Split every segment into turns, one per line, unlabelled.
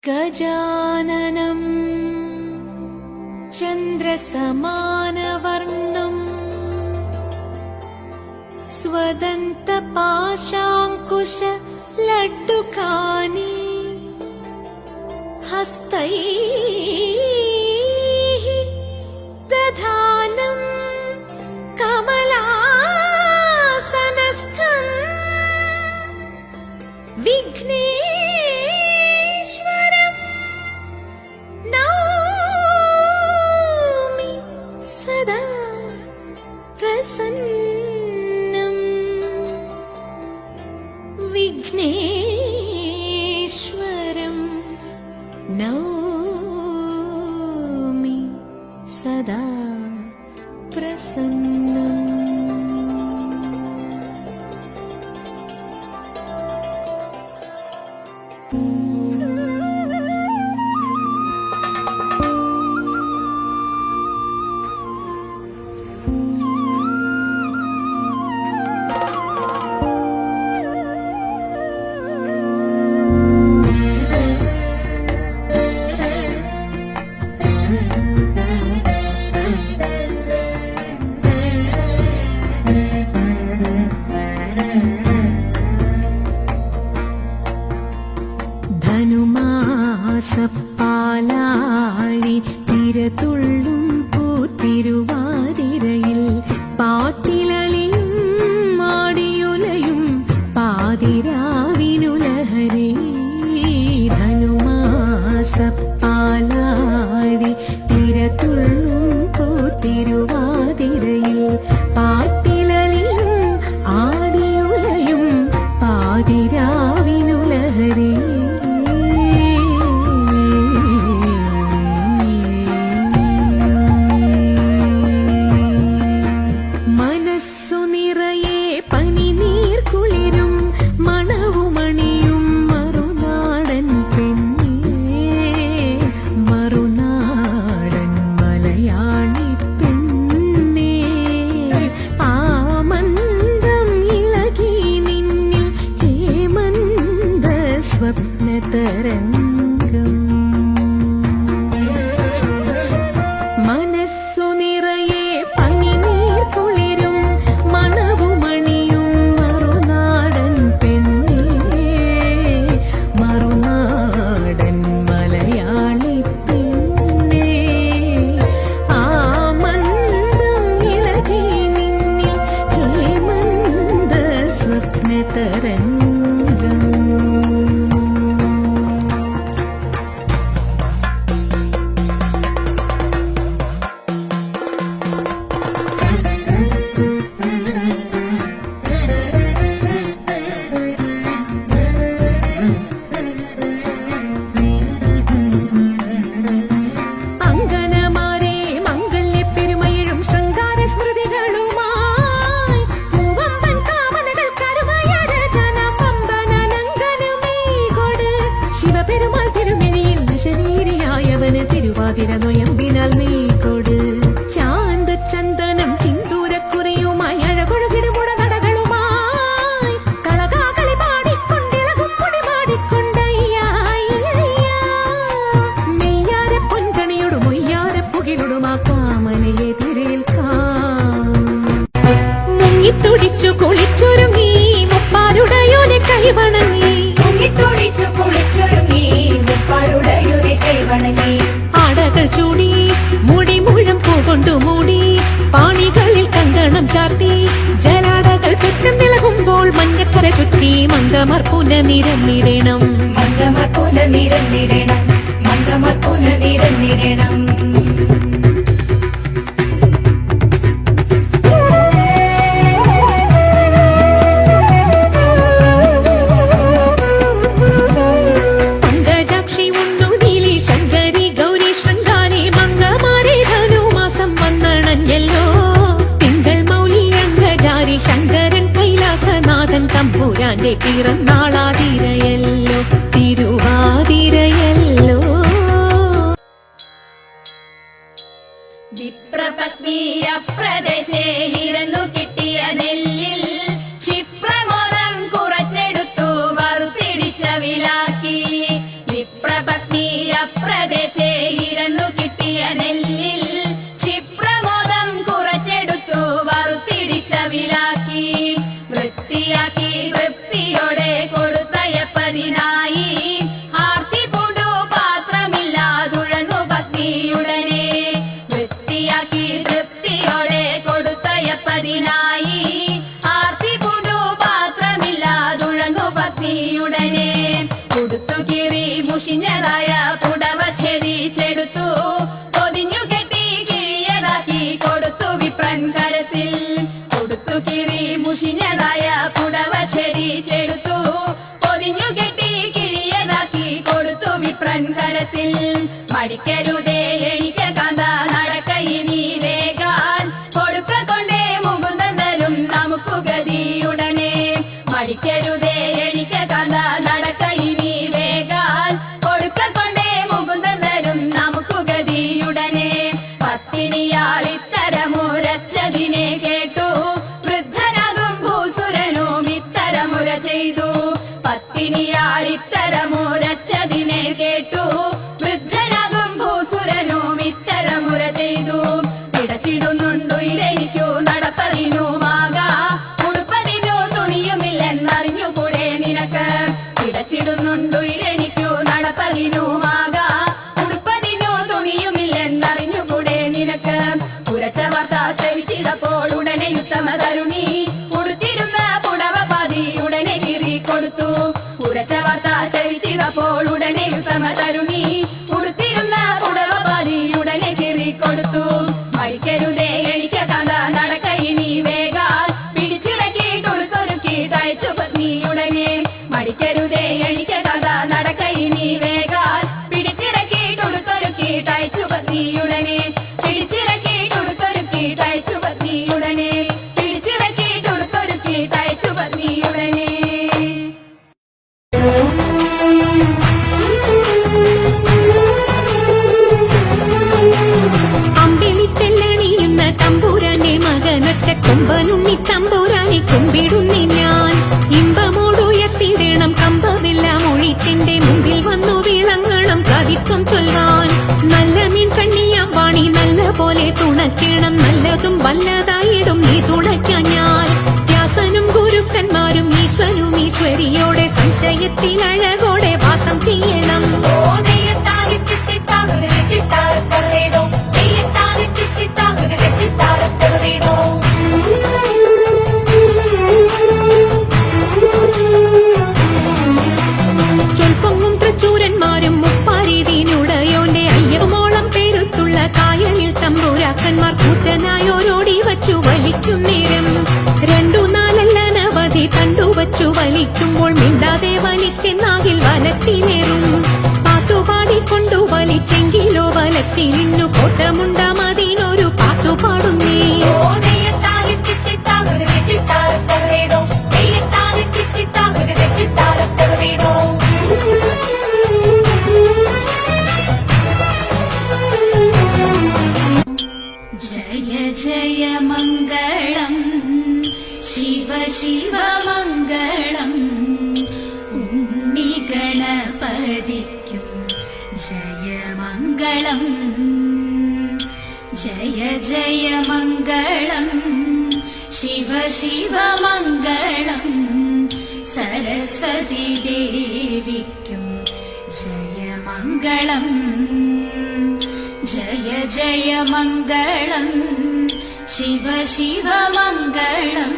गजाननम् चन्द्रसमानवर्णम् स्वदन्तपाशाङ्कुश लड्डुकानि हस्तैः दधानम् कमलासनस्थम् विघ्नेश्वरम् नौमि सदा प्रसन्नम् विघ्नेश्वरम् नौमि सदा प्रसन्नम्। ധനുമാസപ്പാലാഴി തിരതുള്ളും പൂത്തിരുവാതിരയിൽ പാട്ടിലലിയും മാടിയുലയും പാതിരാവിനുലഹരി. ധനുമാസപ്പാലാഴി തിരതുള്ളും പൂത്തിരുവാതിരയിൽ പാട്ടിലലിയും ആടിയുലയും പാതിരാവിനുലഹരി. തരംഗം മനസ്സു നിറയെ പനിനീർ കുളിരും മണവുമണിയും മറുനാടൻ പെണ്ണേ, മറുനാടൻ മലയാളി പെണ്ണേ. ആ മന്ദം ഇളകി നിന്നിൽ ഹേമന്ത സ്വപ്ന തരംഗം. തിരുവാതിരനൊയമ്പിനാൽ നീ കൊട് ചാന്ത ചന്ദനം ചിന്തൂരക്കുറിയുമായി അഴകൊഴുകിടുമുട നടകളുമായി കളകാകളി പാടിക്കൊണ്ടിളകും പൊടി പാടിക്കൊണ്ടയ്യായ്യ മെയ്യാരെ പൊൻകണിയോട് മൊയ്യാരെ പുകിലുടുമാ കാമനയെ തിരേൽക്കാം. മുങ്ങിത്തുടിച്ചു കുളിച്ചൊരുങ്ങി മുപ്പാരുടയോനെ കൈവണങ്ങി,
മുങ്ങിത്തുടിച്ചു കുളിച്ചൊരുങ്ങി മുപ്പാരുടയോനെ കൈവണങ്ങി.
ആടകൾ ചൂടി മുടി മുഴം പൂകൊണ്ടു മൂടി പാണികളിൽ കങ്കണം ചാർത്തി ജലാടകൾ പെട്ടെന്ന് നിളകുമ്പോൾ മഞ്ഞക്കര ചുറ്റി മങ്കമർ പുനനിരന്നിടണം,
മങ്കമർ പുനനിരന്നിടണം, മങ്കമർ പുനനിരന്നിടണം. തമ്പുരാന്റെ പിറന്നാളാതിരയല്ലോ തിരുവാതിരയല്ലോ. വിപ്രപത്നിയ പ്രദേശേ ഇരുന്നു കിട്ടിയ നെല്ലിൽ ക്ഷിപ്രമോദം കുറച്ചെടുത്തു വറുത്തിടിച്ച വിലാക്കി. വിപ്രപത്നി പ്രദേശേ ഇരന്നു കിട്ടിയ നെല്ലിൽ ക്ഷിപ്രമോദം കുറച്ചെടുത്തു വറുത്തിടിച്ച വിലാക്കി വൃത്തിയാക്കി തൃപ്തിയോടെ കൊടുത്തയപ്പതിനായി ആർത്തി പൂണ്ടു പാത്രമില്ലാതുഴന്നു പത്നിയുടനെ വൃത്തിയാക്കി തൃപ്തിയോടെ കൊടുത്തയപ്പതിനായി ആർത്തി പൂണ്ടു പാത്രമില്ലാതുഴന്നു പത്നിയുടനെ കൊടുത്തു കീറി മുഷിഞ്ഞതായ പുടവ ഛേദിച്ചെടുത്തു പൊതിഞ്ഞു കെട്ടി കിഴിയതാക്കി കൊടുത്തു വിപ്രൻ കരത്തിൽ കൊടുത്തു കീറി മുഷിഞ്ഞതായ പുടവ ഛേദിച്ചെടുത്തു പൊതിഞ്ഞു കെട്ടി കിഴിയതാക്കി കൊടുത്തു വിപ്രൻ കരത്തിൽ മടിക്കരുതേ എനിക്ക് കാന്ത നടക്കയിനി വേഗാൻ കൊടുക്ക കൊണ്ടേ മുകുന്ദൻ തരും നമുക്ക് ഗതിയുടനെ മടിക്കരുതേ എനിക്ക് കാന്ത നടക്കയിനി വേഗാൻ കൊടുക്ക കൊണ്ടേ മുകുന്ദൻ തരും നമുക്ക് ഗതിയുടനെ പത്തിനിയാൾ ഇത്തരമുരച്ചതിനെ കേട്ടു വൃദ്ധനാകും ഭൂസുരനും ഇത്തരമുര ചെയ്തു പത്തിനിയാൾ ഇത്തരമുരച്ചതിനെ കേട്ടു വൃദ്ധനാകും ഭൂസുരനും ഇത്തരമുര ചെയ്തു പിടച്ചിടുന്നുണ്ടു ഇരനിക്കു നടപ്പതിനുമാകാ ഉടുപ്പതിനു തുണിയുമില്ലെന്നറിഞ്ഞുകൂടെ നിനക്ക് പിടച്ചിടുന്നുണ്ടു ഇരനിക്കു നടപ്പതിനുമാകാ ഉടുപ്പതിനു തുണിയുമില്ലെന്നറിഞ്ഞുകൂടെ നിനക്ക് ഉരച്ച വാർത്ത ശ്രവിച്ചിതപ്പോൾ ഉടനെ ഉത്തമ തരുണി ഉടുത്തിരുന്ന പുടവ പാതി ഉടനെ കീറി കൊടുത്തു ഉരച്ച വാർത്ത ശ്രവിച്ചിതപ്പോൾ ഉടനെ ഉത്തമ തരുണി ഉടുത്തിരുന്ന പുടവ പാതി ഉടനെ കീറി കൊടുത്തു മടിക്കരുതേ എനിക്ക് കാന്ത നടക്കയിനി വേഗാൽ പിടിച്ചിറക്കിയിട്ടൊടുത്തൊരുക്കിയിട്ടയച്ചു പത്നിയുടനെ മടിക്കരുതേ എനിക്ക് കാന്ത നടക്കയിനി വേഗാൽ പിടിച്ചിറക്കിയിട്ടൊടുത്തൊരുക്കിയിട്ടയച്ചു പത്നിയുടനെ പിടിച്ചിറക്കിയിട്ടൊടുത്തൊരുക്കിയിട്ടയച്ചു പത്നിയുടനെ പിടിച്ചിറക്കിയിട്ടൊടുത്തൊരുക്കിയിട്ടയച്ചു പത്നിയുടനെ
അമ്പിളിത്തെല്ലണിയുന്ന തമ്പുരാനെ മകനൊറ്റ കൊമ്പനുണ്ണി തമ്പുരാനെ കുമ്പിടുന്നി ഞാൻ ഇമ്പമോടുയർത്തിടണം കമ്പമെല്ലാം ഒഴിച്ചെന്റെ മുമ്പിൽ വന്നു വിളങ്ങണം കവിത്വം ചൊൽവാൻ നല്ല മീൻ കണ്ണിയാം വാണി നല്ല പോലെ തുണയ്ക്കണം നല്ലതും വല്ലതായിടും നീ തുണയ്ക്കാൻ ഞാൻ വ്യാസനും ഗുരുക്കന്മാരും ഈശ്വരും ഈശ്വരിയോടെ സംശയത്തിൽ അഴകോടെ വാസം ചെയ്യണം ചൊൽപ്പൊങ്ങും തൃച്ചൂരന്മാരും മുപ്പാരീതിനുടയോന്റെ അയ്യവമോളം പേരുത്തുള്ള കായലിൽ തമ്പുരാക്കന്മാർ കൂറ്റനായോരോടി വച്ചു വലിക്കും നേരം 2-4 അനവധി തണ്ടുവച്ചു വലിക്കുമ്പോൾ മിണ്ടാതെ വലിച്ചെന്നാകിൽ വലച്ചിലേറും പാട്ടുപാടിക്കൊണ്ടു വലിച്ചെങ്കിലോ വലച്ചിലിന്നു കോട്ടമുണ്ടാമതിനൊരു പാട്ടുപാടുന്നേ
ജയ ജയ മംഗളം ശിവ ശിവ മംഗളം ഉണ്ണിഗണപതിക്കും ജയമംഗളം ജയ ജയ മംഗളം ശിവ ശിവ മംഗളം സരസ്വതി ദേവിക്കും ജയമംഗളം ജയ ജയ മംഗളം ശിവ ശിവ മംഗളം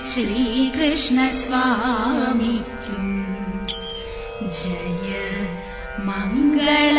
ശ്രീകൃഷ്ണ സ്വാമിക്കും ജയ മംഗളം.